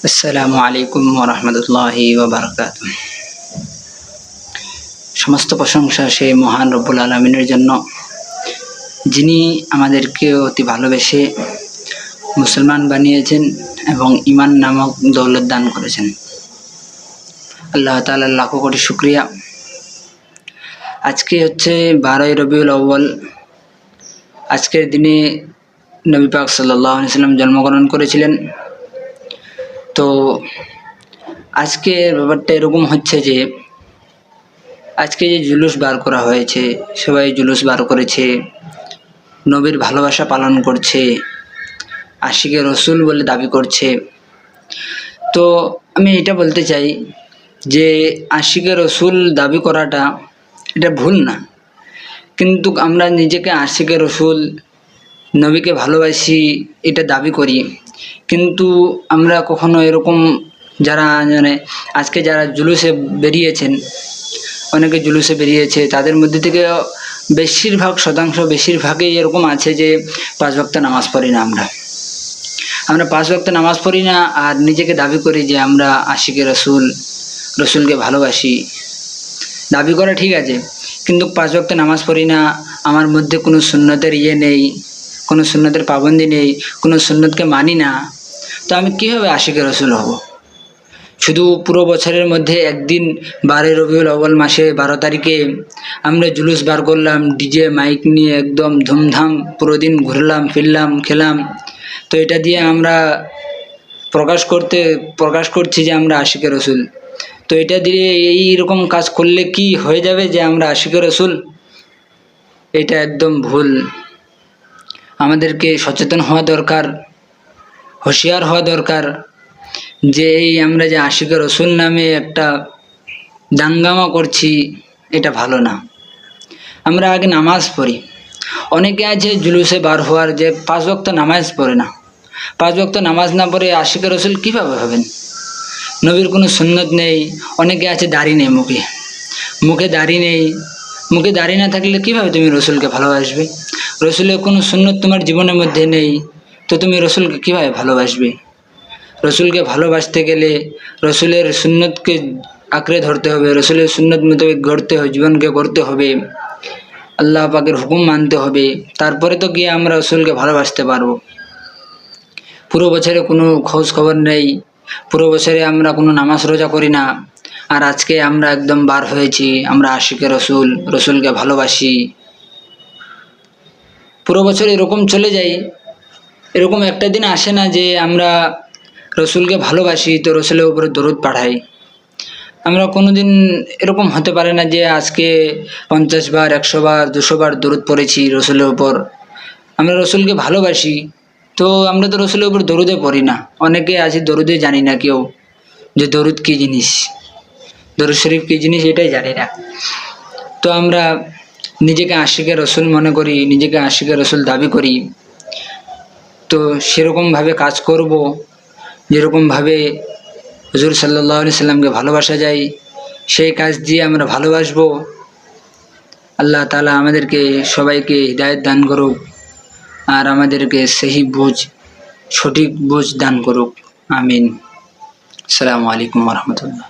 আসসালামু আলাইকুম ওয়া রাহমাতুল্লাহি ওয়া বারাকাতুহু। সমস্ত প্রশংসা সেই মহান রব্বুল আলামিনের জন্য, যিনি আমাদেরকে অতি ভালোবেসে মুসলমান বানিয়েছেন এবং ঈমান নামক দৌলত দান করেছেন। আল্লাহ তাআলার লাখো কোটি শুকরিয়া। আজকে হচ্ছে 12ই রবিউল আউয়াল। আজকের দিনে নবী পাক সাল্লাল্লাহু আলাইহি ওয়াসাল্লাম জন্মগ্রহণ করেছিলেন। তো আজকের ব্যাপারটা এরকম হচ্ছে যে আজকে যে জুলুস বার করা হয়েছে, সবাই জুলুস বার করেছে, নবীর ভালোবাসা পালন করছে, আশিকে রসুল বলে দাবি করছে। তো আমি এটা বলতে চাই যে আশিকে রসুল দাবি করাটা এটা ভুল না, কিন্তু আমরা নিজেকে আশিকে রসুল, নবীকে ভালোবাসি এটা দাবি করি, কিন্তু আমরা কখনো এরকম যারা আজকে যারা জুলুসে বেরিয়েছেন, অনেকে জুলুসে বেরিয়েছে, তাদের মধ্যে থেকে বেশিরভাগই এরকম আছে যে 5 ওয়াক্ত নামাজ পড়ি না। আমরা 5 ওয়াক্ত নামাজ পড়ি না আর নিজেকে দাবি করি যে আমরা আশিকে রসুলকে ভালোবাসি। দাবি করা ঠিক আছে, কিন্তু 5 ওয়াক্ত নামাজ পড়ি না, আমার মধ্যে কোনো সুন্নতের নেই, কোনো সুন্নতের পাবন্দি নেই, কোনো সুন্নতকে মানি না, তো আমি কীভাবে আশিকে রসুল হব? শুধু পুরো বছরের মধ্যে একদিন 12 রবিউল আউয়াল মাসে 12 তারিখে আমরা জুলুস বার করলাম, ডিজে মাইক নিয়ে একদম ধুমধাম পুরো দিন ঘুরলাম, ফিরলাম, খেলাম। তো এটা দিয়ে আমরা প্রকাশ করছি যে আমরা আশিকে রসুল। তো এটা দিয়ে এইরকম কাজ করলে কি হয়ে যাবে যে আমরা আশিকে রসুল? এটা একদম ভুল। আমাদেরকে সচেতন হওয়া দরকার, হুঁশিয়ার হওয়া দরকার যে আমরা যে আশিকে রসুল নামে একটা দাঙ্গামা করছি, এটা ভালো না। আমরা আগে নামাজ পড়ি। অনেকে আছে জুলুসে বার হওয়ার যে 5 ওয়াক্ত নামাজ পড়ে না। 5 ওয়াক্ত নামাজ না পড়ে আশিকে রসুল কীভাবে হবেন? নবীর কোনো সুন্নত নেই। অনেকে আছে দাড়ি নেই, মুখে দাড়ি নেই। মুখে দাড়ি না থাকলে কীভাবে তুমি রসুলকে ভালোবাসবে? রসুলের কোনো সুন্নত তোমার জীবনের মধ্যে নেই, তো তুমি রসুলকে কীভাবে ভালোবাসবে? রসুলকে ভালোবাসতে গেলে রসুলের সুন্নতকে আঁকড়ে ধরতে হবে, রসুলের সুন্নত মোতাবেক জীবনকে গড়তে হবে, আল্লাহ পাকের হুকুম মানতে হবে, তারপরে তো গিয়ে আমরা রসুলকে ভালোবাসতে পারবো। পুরো বছরে কোনো খোঁজ খবর নেই, পুরো বছরে আমরা কোনো নামাজ রোজা করি না, আর আজকে আমরা একদম বার হয়েছি আমরা আশিকে রসুলকে ভালোবাসি। পুরো বছর এরকম চলে যাই, এরকম একটা দিন আসে না যে আমরা রসুলকে ভালোবাসি তো রসুলের উপরে দরুদ পাঠাই। আমরা কোনো দিন এরকম হতে পারে না যে আজকে 50 বার, 100 বার, 200 বার দরুদ পড়েছি রসুলের উপর। আমরা রসুলকে ভালোবাসি, তো আমরা তো রসুলের উপর দরুদে পড়ি না। অনেকে আছে দরুদে জানি না কেউ, যে দরুদ কী জিনিস, দরুদ শরীফ কী জিনিস এটাই জানি না। তো আমরা নিজেকে আশিকে রসুল মনে করি, নিজেকে আশিকে রসুল দাবি করি, তো সেরকমভাবে কাজ করব যেরকমভাবে হুজুর সাল্লাল্লাহু আলাইহি সাল্লামকে ভালোবাসা যায়, সেই কাজ দিয়ে আমরা ভালোবাসবো। আল্লাহ তাআলা আমাদেরকে সবাইকে হিদায়াত দান করুক, আর আমাদেরকে সঠিক বুঝ দান করুক। আমিন। আসসালামু আলাইকুম ওয়া রাহমাতুল্লাহ।